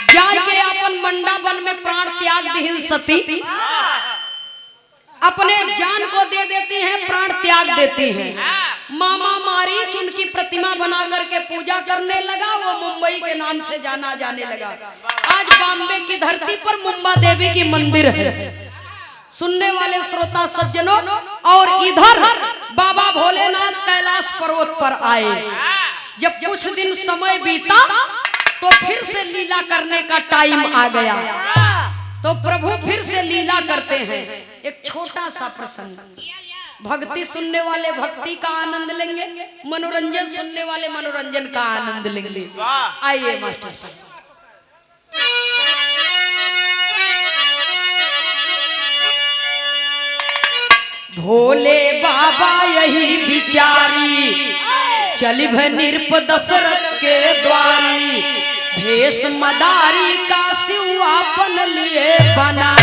जाके अपन मंडा वन में प्राण त्याग दीहिन सती, अपने जान को दे देती हैं, प्राण त्याग देती हैं। मामा मारीच उनकी प्रतिमा बना करके पूजा करने लगा। वो मुंबई के नाम से जाना जाने लगा। आज बॉम्बे की धरती पर मुंबा देवी की मंदिर है। सुनने वाले श्रोता सज्जनों, और इधर बाबा भोलेनाथ कैलाश पर्वत पर आए। जब कुछ दिन समय बीता तो फिर से लीला करने का टाइम आ गया। तो प्रभु फिर से लीला करते हैं। एक छोटा सा प्रसंग, भक्ति सुनने वाले भक्ति का आनंद लेंगे, मनोरंजन सुनने वाले मनोरंजन का आनंद लेंगे। आइए मास्टर साहब। भोले बाबा यही विचारी, चलिभ निरप दशरथ के द्वारी, भेष मदारी का शिव आपन लिए बना।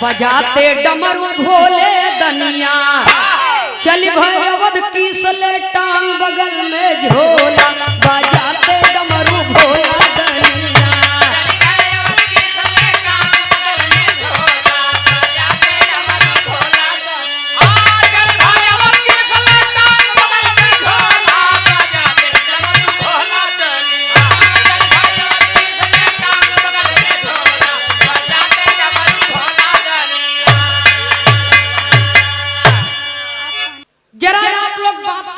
बजाते डमरू भोले दनिया, चल भय अवध की सले टांग बगल में झोला। बजाते डमरू भोला दनिया,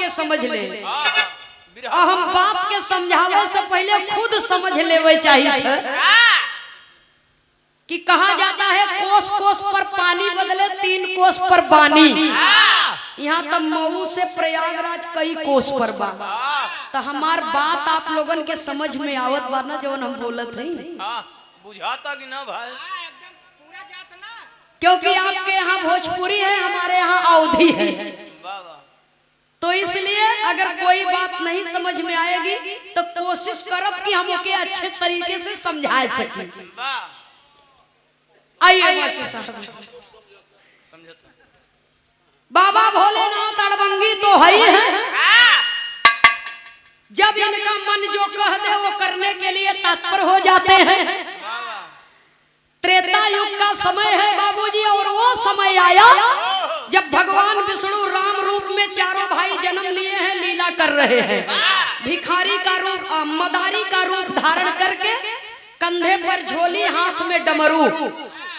समझ ले। हम बात के समझावे से पहले खुद समझ लेवे चाहिए था कि कहा जाता है कोस कोस पर पानी बदले 3 कोस पर बानी। यहाँ तक मऊ से प्रयागराज कई कोस पर बा। तो हमार बात आप लोगन के समझ में आवत बा ना, जवन हम बोलत नहीं बुझाता कि ना भाई? क्योंकि आपके यहाँ भोजपुरी है, हमारे यहाँ अवधी है। तो इसलिए अगर कोई बात नहीं समझ में आएगी तो कोशिश करब कि हम ओके अच्छे तरीके से समझा सके। आइए मास्टर साहब। बाबा भोलेनाथ अड़बंगी तो है ही है। जब इनका मन जो कह दे वो करने के लिए तत्पर हो जाते हैं। त्रेता युग का समय है बाबूजी, और वो समय आया जब भगवान विष्णु राम रूप में चारों भाई जन्म लिए हैं, लीला कर रहे हैं। भिखारी का रूप, मदारी का रूप धारण करके, कंधे पर झोली, हाथ में डमरू।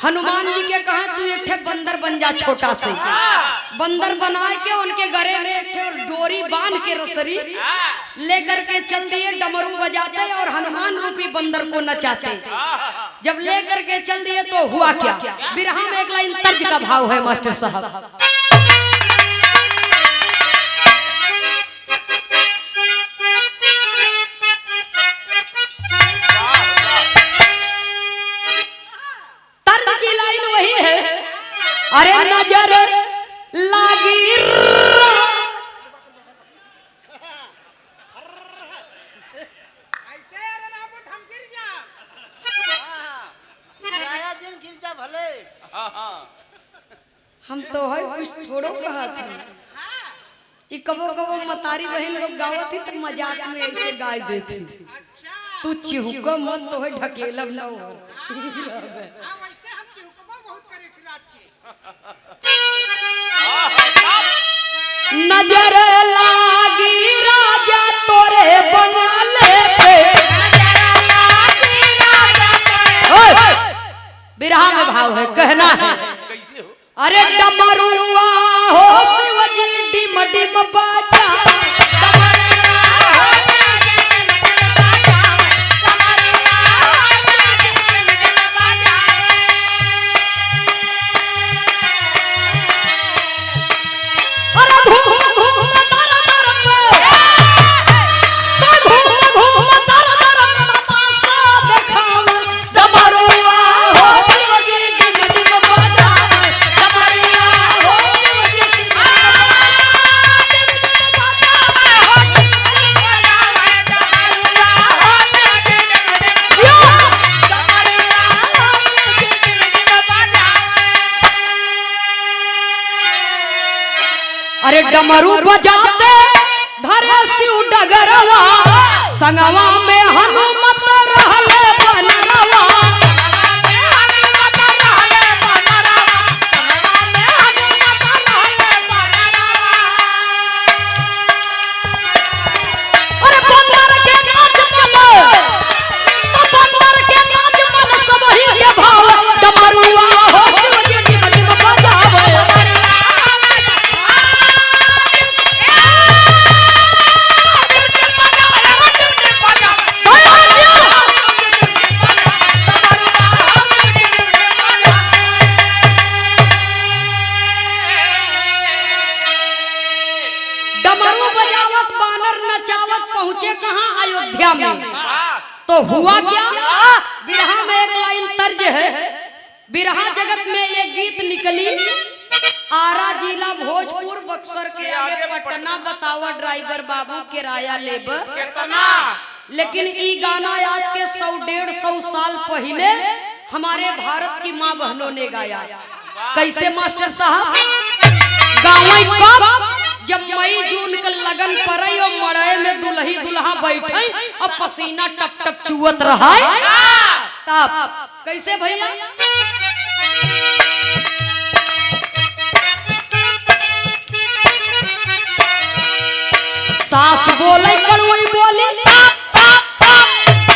हनुमान जी के कहा तू एक ठे बंदर बन जा, छोटा से बंदर बना के उनके गले में एक ठे डोरी बांध के रसरी लेकर के चल दिए। डमरू बजाते और हनुमान रूपी बंदर को नचाते। जब लेकर के चल दिए तो हुआ क्या? बिरहा में एक लाइन तर्ज का भाव है मास्टर साहब। तर्ज की लाइन वही है, अरे नजर लागी हम तो है कुछ थोड़ो कहा था। ये कबो कबो मतारी बहन लोग गावत थी तो मजाक में ऐसे गाय देती। तू चिहुको मत तो है ढकेलब ना हो। नजर लागी राजा तोरे बंगले पे, बिरहा में भाव है, कहना है अरे डमरुआ हो शिवजी डिम डिम बाजा। अरे डमरू बजाते धरे शिव डगरवा संगवा में हनुमत रहले बनरवा। अरे बंदर के नाच मन तो बंदर के नाच मन सब ही के भाव डमरुआ हो शिव जी डिम डिम बजावे। डमरू बजावत बानर नचावत पहुंचे कहां अयोध्या में। तो हुआ क्या, बिरहा में एक लाइन तर्ज है, बिरहा जगत में ये गीत निकली। आरा जिला भोजपुर बक्सर के आगे पटना बतावा ड्राइवर बाबू किराया लेब कितना। लेकिन ई गाना आज के 100-150 साल पहले हमारे भारत की माँ बहनों ने गाया। कैसे मास्टर साहब, गाँव कब जब मई जून के लगन पड़े और मड़े में दुल्ही दुल्हा बैठे और पसीना टप टप चुवत रहा तब कैसे भैया। सास बोले कड़वई बोली,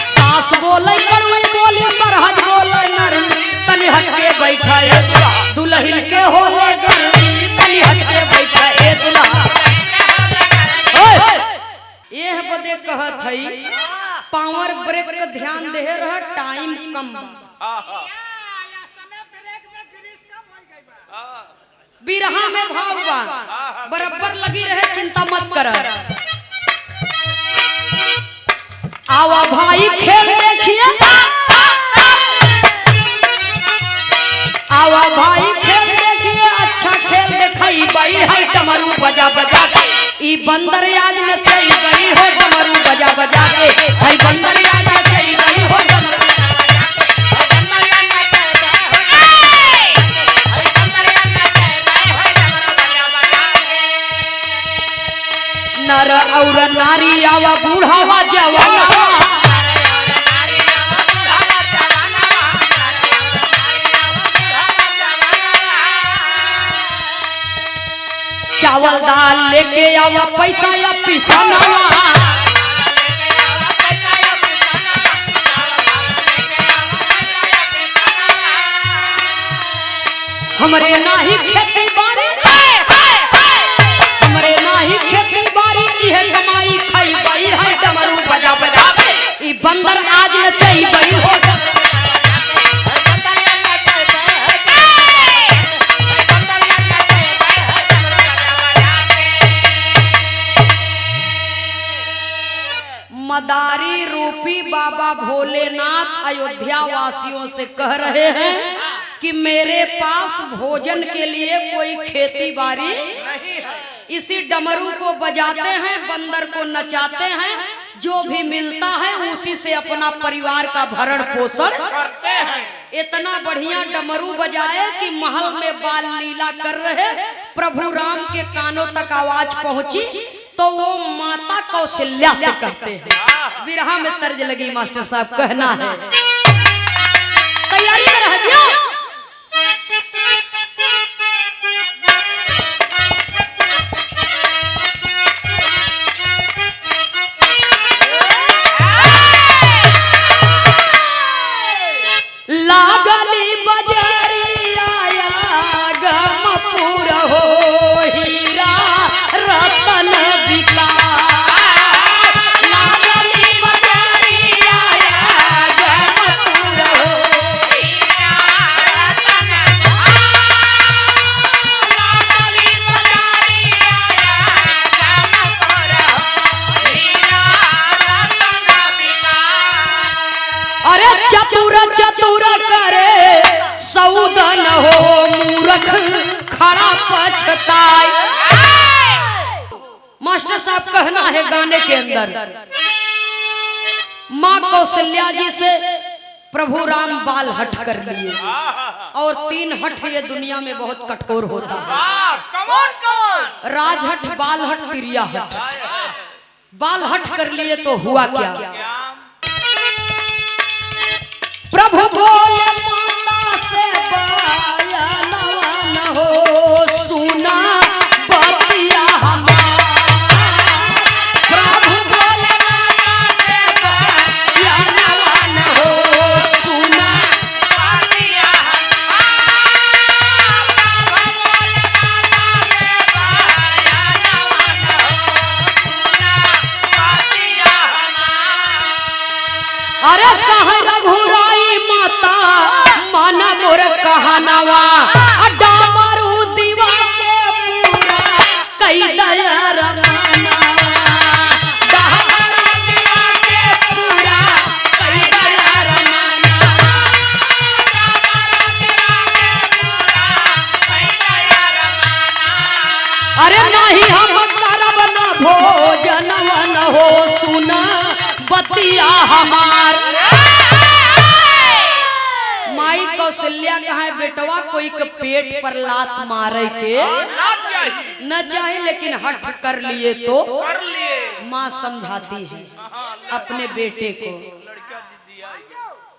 सास बोले कड़वई बोली, सरहद बोले नरम, तनी हटके बैठा है दुल्हन के होले गर्मी, तनी हटके बैठा है दुल्हा। ये बदे कहत हई पावर ब्रेक का ध्यान दे रहा, टाइम कम बिरहा में भाव बा बराबर लगी रहे, चिंता मत कर। आवा भाई खेल देखिए, आवा भाई खेल देखिए, अच्छा खेल दिखाई बाई है डमरू बजा बजा के। ई बंदर आज नचाई गई हो डमरू बजा बजा के, है बंदर आज नचाई गई हो डमरू। नर और नारी आवा बूढ़ावा जवानवा, चावल दाल लेके आवा पैसा या पिसनवा, हमरे नाही खेती बाड़ी, हमरे नाही खेती बाड़ी, इहे कमाई खाई बाई है डमरू बजा बजा के। ई बंदर आज नचाई बई हो मदारी रूपी बाबा भोलेनाथ अयोध्या वासियों से कह रहे हैं कि मेरे पास भोजन के लिए कोई खेती बाड़ी नहीं है। इसी डमरू को बजाते हैं, बंदर को नचाते हैं, जो भी मिलता है उसी से अपना परिवार का भरण पोषण करते हैं। इतना बढ़िया डमरू बजाए कि महल में बाल लीला कर रहे प्रभु राम के कानों तक आवाज पहुंची, तो वो माता कौशल्या से कहते हैं। बिरहा में तर्ज लगी मास्टर साहब, कहना है तैयारी में रह जियो। लागली बजरिया गमपुर हो, हीरा रतन बिका, लागली बजरिया गमपुर हो, हीरा रतन, लागली बजरिया गमपुर हो, हीरा रतन बिका। अरे चतुर चतुर करे सौदन हो, मूर्ख खड़ा पछताए। मास्टर साहब कहना है गाने के अंदर, माँ कौशल्या जी से प्रभु राम बाल हट कर लिए, और 3 हट ये दुनिया में बहुत कठोर होता है। कौन कौन राजहट बालहट तिरियाहट। बालहट कर लिए तो हुआ क्या? प्रभु बोले माता से बयानवा न हो सुना बतिया हमारा। प्रभु बोले माता से बयानवा न हो सुना बतिया अरे कह रघुराई माता माना मोर कहनवा डामरू दीवा के पूरा कई दया रमानवा। डामरू दीवा के पूरा कई दया रमानवा। अरे नहीं हम करब न भोजनवा न हो सुना बतिया हमार। माई कौशल्या कहा बेटवा कोई के पेट पर लात मारे के न चाहे लेकिन हट कर लिए तो माँ समझाती है अपने बेटे को।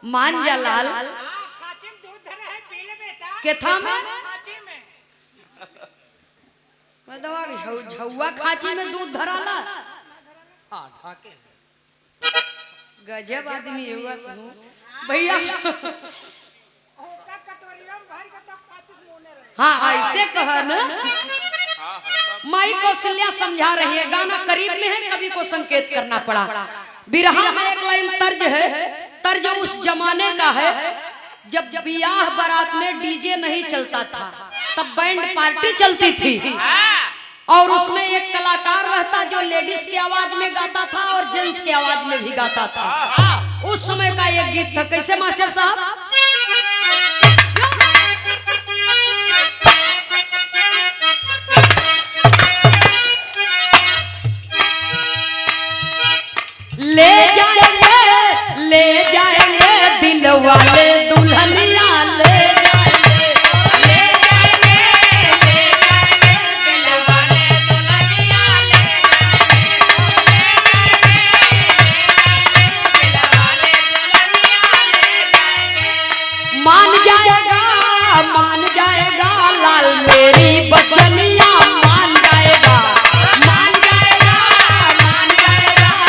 मान जा लाल के था मैं दवा झुआ खांची में दूध धराला। गजब आदमी हुआ भैया। हाँ ऐसे कहा ना। माई कौशल्या समझा रही है। गाना करीब में है, कवि को संकेत करना पड़ा। बिरहा में एक लाइन तर्ज है। तर्ज उस जमाने का है जब ब्याह बारात में डीजे नहीं चलता था, तब बैंड पार्टी चलती थी और उसमें एक कलाकार रहता जो लेडीज की आवाज में गाता था और जेंट्स की आवाज में भी गाता था। उस समय का एक गीत था। कैसे मास्टर साहब? ले जाएंगे दिल वाले दुल्हनिया ले मान जाएगा लाल मेरी बचनिया मान जाएगा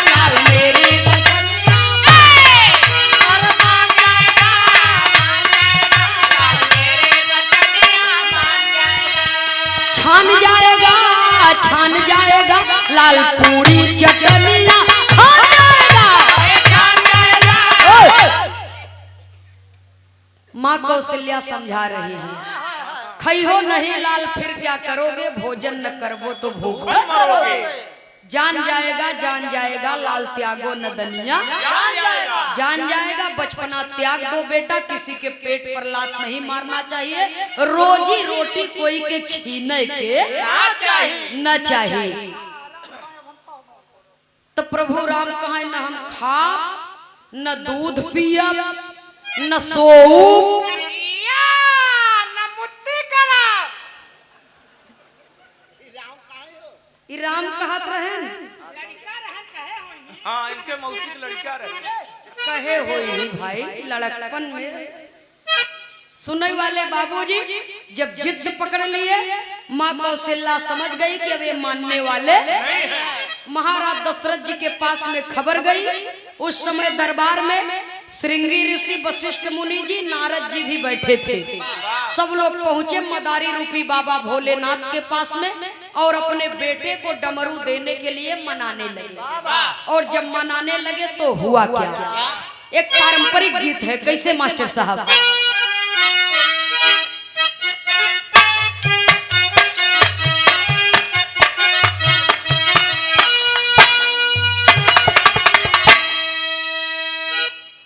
लाल मेरी बचनिया छान जाएगा लाल पूरी चटनिया छान जाएगा। माँ कौशल्या समझा रही है खइहो नहीं लाल फिर क्या करोगे, भोजन न करबो तो भूख मरोगे। जान जाएगा लाल त्यागो न दनिया। जान जाएगा बचपना त्याग दो बेटा, किसी के पेट पर लात नहीं मारना चाहिए। रोजी रोटी कोई के छीने के न चाहिए। तो प्रभु राम कहे न हम खा न दूध पियब न सोऊ राम कहत रहे हाँ इनके मौसी की लड़का रहे कहे होई भाई लड़कपन में। सुनने वाले बाबूजी जब जिद पकड़ लिए माँ कौशल्या समझ गई कि अब ये मानने वाले महाराज दशरथ जी के पास में खबर गई। उस समय दरबार में श्रृंगी ऋषि वशिष्ठ मुनि जी नारद जी भी बैठे थे। सब लोग पहुंचे मदारी रूपी बाबा भोलेनाथ के पास में और अपने बेटे को डमरू देने के लिए मनाने लगे। और जब मनाने लगे तो हुआ क्या? एक पारंपरिक गीत है। कैसे मास्टर साहब?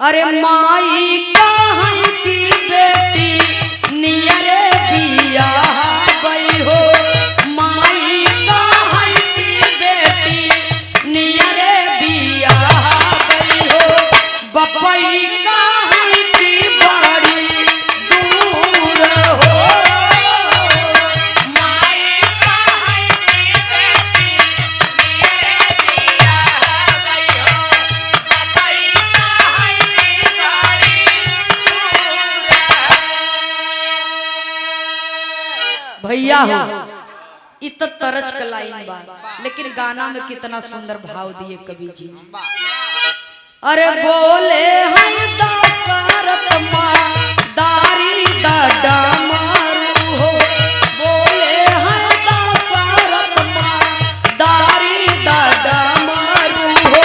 अरे माई कहाँ की बेटी नियरे बिया गई हो, माई कहाँ की बेटी नियरे बिया गई हो, बपई कहाँ की बड़ी दूर हो, माई कहाँ की भैया हो इत तरज का लाइन बा, लेकिन गाना में कितना सुंदर भाव दिए कवि जी। अरे बोले हम दशरथ माँ दारी डमरू हो, बोले हम दशरथ माँ दारी डमरू हो,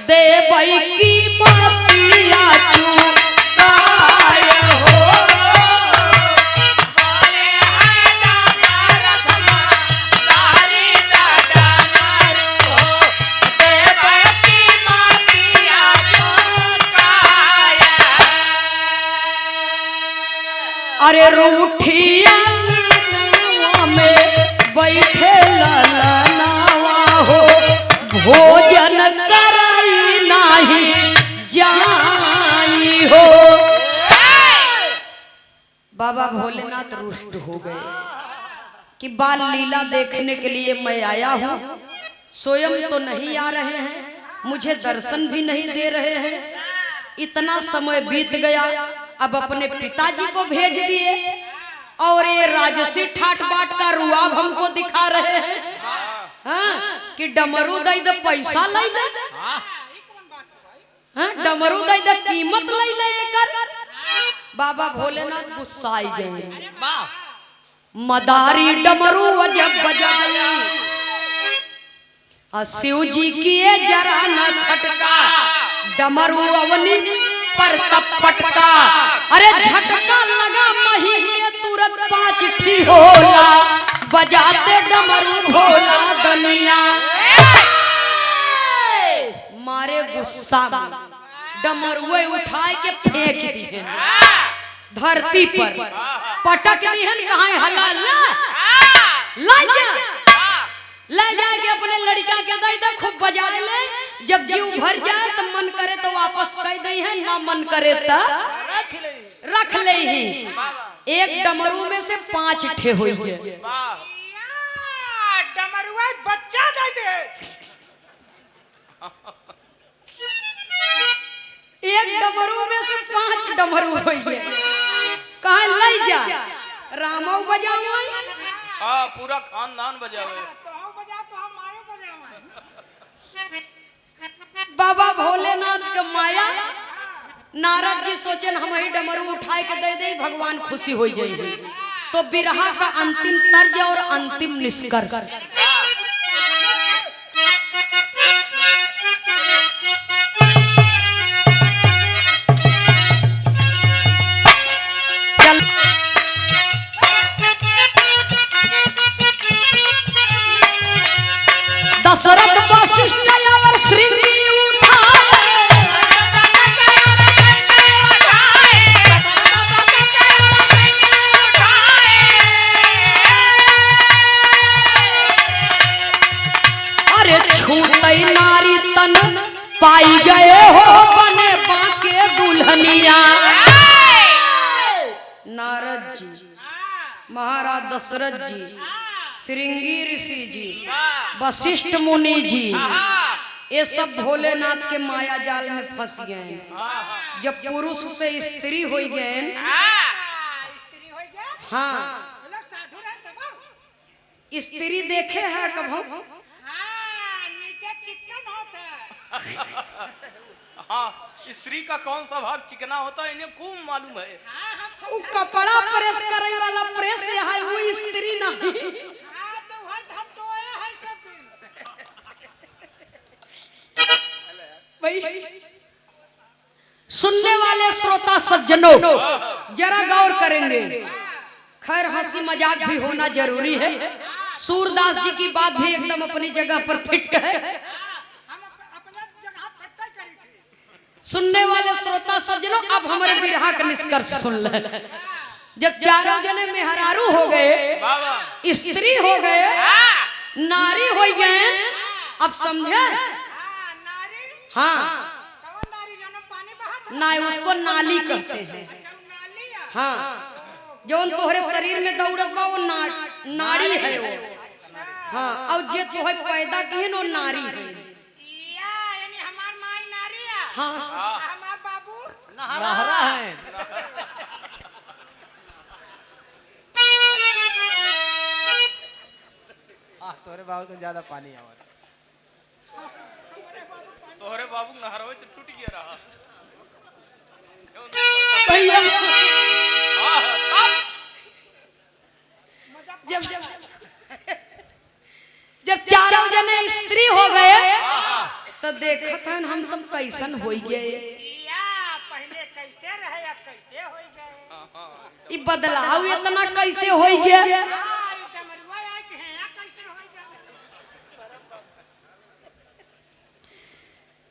देवई की बतिया चुकाय हो। अरे रूठिया में बैठे ललनावा हो, भोजन कराई नहीं जाई हो। बाबा भोलेनाथ रुष्ट हो गए कि बाल लीला देखने के लिए मैं आया हूँ, स्वयं तो नहीं आ रहे हैं, मुझे दर्शन भी नहीं दे रहे हैं। इतना समय बीत गया, अब अपने पिताजी को भेज दिए और ये राजसी ठाट बाट का रुआब हमको दिखा रहे हैं। हाँ, कि डमरू दई द पैसा लई ले, हाँ, डमरू दई द कीमत लई ले कर। बाबा भोलेनाथ गुस्साई गए, मदारी डमरू जब बजाई, शिव जी किए जरा न खटका, डमरू अवनी पर तब पटका। अरे झटका लगा मही के तुरंत 5 ठी होला, बजाते डमरू भोला दुनिया। मारे गुस्सा में डमरुए उठाए के फेंक दिए धरती पर, पटक दिए। कहाँ हला ले जाए के अपने लड़का के दई दे, खूब बजा ले। जब जीव भर जाए तो मन करे तो वापस कह दे है, ना मन करे तो रख ले ही। एक डमरू में से 5 ठे हुई है। डमरुआ बच्चा दे दे। एक डमरू में से 5 डमरू हुई है। कहाँ ले जा, रामो बजाओ, हाँ, पूरा खानदान बजावे। बाबा भोलेनाथ का माया। नारद जी सोचन हम ही डमरू उठाए के दे दे, भगवान खुशी हो जाएंगे। तो बिरहा का अंतिम तर्ज और अंतिम निष्कर्ष। दशरथ वशिष्ठ और श्रृंगी छूटई नारी तन पाई गए हो, बने बाके दुल्हनिया। नारद जी, महाराज दशरथ जी, श्रृंगी ऋषि जी, वशिष्ठ मुनि जी, ये सब भोलेनाथ के माया जाल में फंस गए। जब पुरुष से स्त्री हो गए, हाँ, स्त्री देखे है कभी? हाँ, स्त्री का कौन सा भाग चिकना होता है इन्हें खूब मालूम है। वो कपड़ा प्रेस करे वाला प्रेस है, वो स्त्री नहीं। सुनने वाले श्रोता सज्जनों जरा गौर करेंगे। खैर हंसी मजाक भी होना जरूरी है। सूरदास जी की बात भी एकदम अपनी जगह पर फिट है। सुनने वाले श्रोता सज्जनों, अब हमारे बिरहा का निष्कर्ष सुन ले। जब चारों जने मेहरारू हो गए, स्त्री हो गए, नारी हो गए, अब समझे? हाँ, ना उसको नाली कहते हैं। हाँ, जो तोहरे शरीर में दौड़त बा वो नाड़ी है वो। हाँ, और जे तोहे पैदा किए वो नारी है। हाँ, हमार बाबू नहरा है। तोरे बाबू को ज्यादा पानी आवत। तोहरे बाबू नहरवे तो टूट गया रहा। भैया हाँ, जब जब चारों जने स्त्री हो गए तो देखत हन हम सब कैसन हो गए। पहले कैसे रहे अब कैसे हो गए। ई बदलाव इतना कैसे हो गया।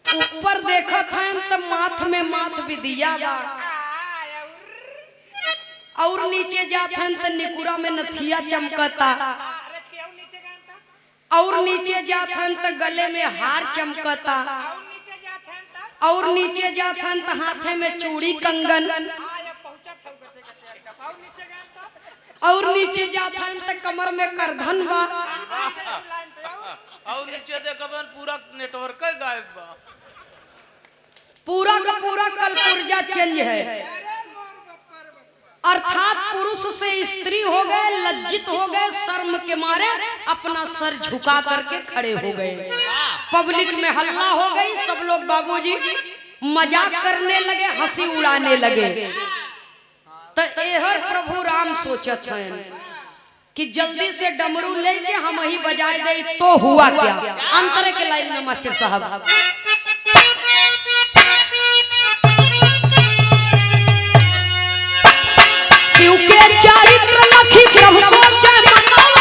ऊपर देखत हन तो माथ में माथ विदिया बा और नीचे जात हन तो निकुरा में नथिया चमकता और नीचे जात हन तो गले में हार चमकता और नीचे जात हन तो हाथे में चूड़ी कंगन और नीचे जात हन तो कमर में करधन बा और नीचे देखो तो पूरा नेटवर्क गायब बा। पूरा का पूरा कल ऊर्जा चेंज है। अर्थात पुरुष से स्त्री हो गए, लज्जित हो गए, शर्म के मारे अपना सर झुका करके खड़े हो गए। पब्लिक में हल्ला हो गई, सब लोग बाबूजी मजाक करने लगे, हंसी उड़ाने लगे। तो एहर प्रभु राम सोचत हैं कि जल्दी से डमरू लेके हम ही बजाए दे तो हुआ क्या। अंतर के लाइन में मास्टर साहब शिव के चारित्र लखी प्रभु सोचे मनवा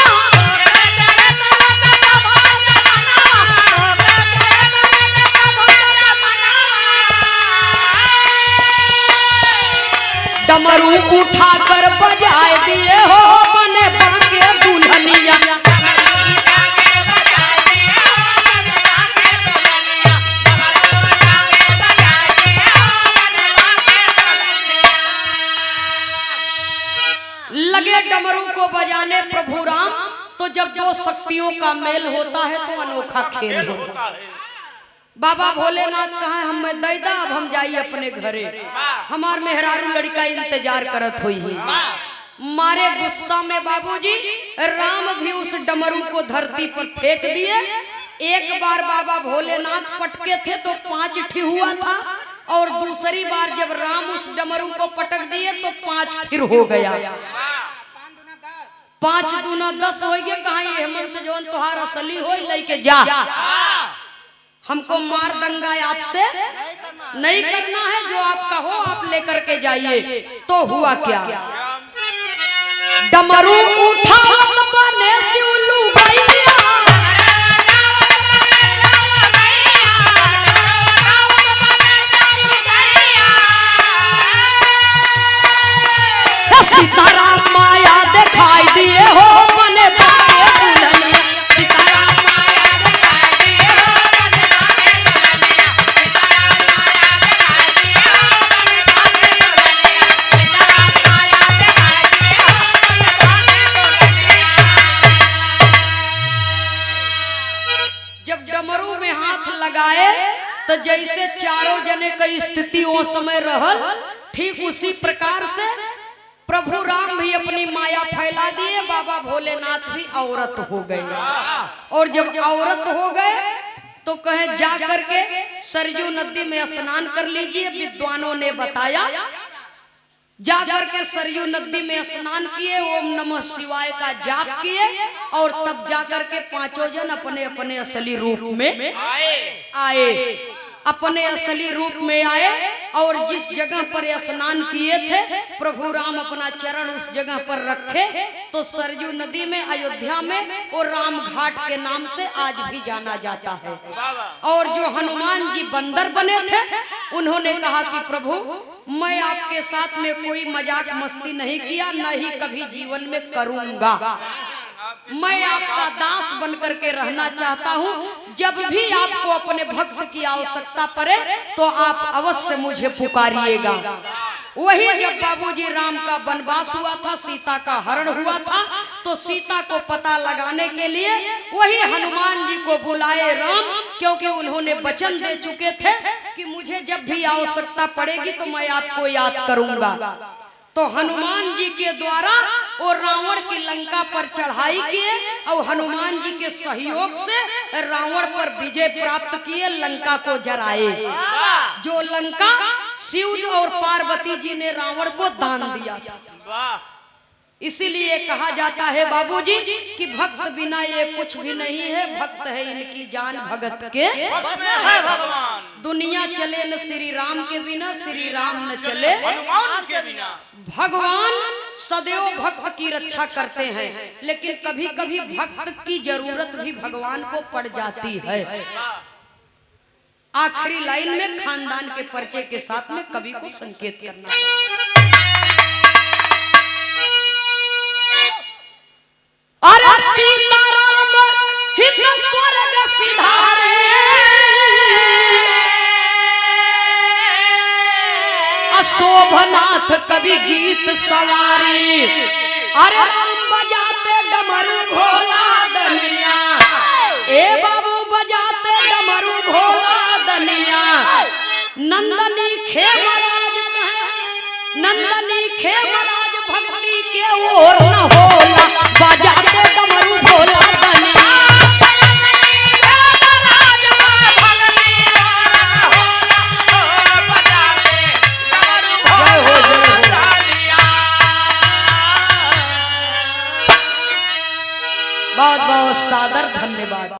डमरू उठा कर बजाए दिए हो बने बाके दुल्हनिया। लगे डमरू को बजाने प्रभु राम। तो जब दो शक्तियों का मेल होता है तो अनोखा खेल होता है। बाबा भोलेनाथ कहा हम दैदा अब हम जाइए अपने घरे, हमार मेहरारू लड़का इंतजार करत हुई है। मारे गुस्सा में बाबूजी राम भी उस डमरू को धरती पर फेंक दिए। एक बार बाबा भोलेनाथ पटके थे तो 5 ठी हुआ था और दूसरी बार जब राम उस डमरू को पटक दिए तो 5 फिर हो गया। 5 दूना 10 हो गए। कहा हेमंत से जौन तुहार असली हो लेके जा, हमको मार दंगा आपसे नहीं करना है, जो आपका हो आप लेकर के जाइए। तो हुआ क्या, डमरू उठा बने शिवलू गैया। सीताराम माया दिखाई दिए हो मने बाके दुल्हनिया। सीताराम माया दिखाई दिए हो मने बाके दुल्हनिया। सीताराम माया दिखाई दिए हो मने बाके दुल्हनिया। सीताराम माया दिखाई दिए हो मने बाके दुल्हनिया। जब डमरू में हाथ लगाए तो जैसे चारों जने की स्थिति वो समय रहल, ठीक उसी प्रकार से प्रभु राम भी अपनी माया फैला दिए। बाबा भोलेनाथ भी औरत हो गए और जब औरत हो गए तो कहे जा करके सरयू नदी में स्नान कर लीजिए। विद्वानों ने बताया जा करके सरयू नदी में स्नान किए, ओम नमः शिवाय का जाप किए और तब जा करके 5 जन अपने अपने असली रूप में आए। अपने असली रूप में आए और जिस जगह पर स्नान किए थे प्रभु राम अपना चरण उस जगह पर रखे तो सरयू नदी में अयोध्या में वो राम घाट के नाम से आज भी जाना जाता है। और जो हनुमान जी बंदर बने थे उन्होंने कहा कि प्रभु मैं आपके साथ में कोई मजाक मस्ती नहीं किया, न ही कभी जीवन में करूंगा। मैं आपका दास बन करके रहना चाहता हूँ। जब भी आपको अपने भक्त की आवश्यकता पड़े तो आप अवश्य मुझे पुकारिएगा। वही जब बाबूजी राम का वनवास हुआ था, सीता का हरण हुआ था, तो सीता को पता लगाने के लिए वही हनुमान जी को बुलाए राम, क्योंकि उन्होंने वचन दे चुके थे कि मुझे जब भी आवश्यकता पड़ेगी तो मैं आपको याद करूंगा। तो हनुमान जी के द्वारा वो रावण की लंका पर चढ़ाई किए और हनुमान जी के सहयोग से रावण पर विजय प्राप्त किए, लंका को जराए। जो लंका शिव और पार्वती जी ने रावण को दान दिया था। वाह। इसीलिए कहा जाता है बाबूजी कि भक्त बिना ये कुछ भी नहीं है, भक्त है इनकी जान भगत के बस में है भगवान। दुनिया चले न श्री राम के बिना, श्री राम न चले हनुमान के बिना। भगवान सदैव भक्त की रक्षा करते हैं, लेकिन कभी कभी भक्त की जरूरत भी भगवान को पड़ जाती है। आखिरी लाइन में खानदान के परिचय के साथ में कवि को संकेत करना है। अरे सीताराम हित स्वर्ग सिधारे, अशोभनाथ कवि गीत सवारी। अरे राम बजाते डमरू भोला दनिया, ए बाबू बजाते डमरू भोला दनिया। नंदनी खेमराज कहे, नंदनी खेमराज भक्ति के ओर न होला, बजाते डमरू भोला दनिया। जय हो जय हो। बहुत बहुत सादर धन्यवाद।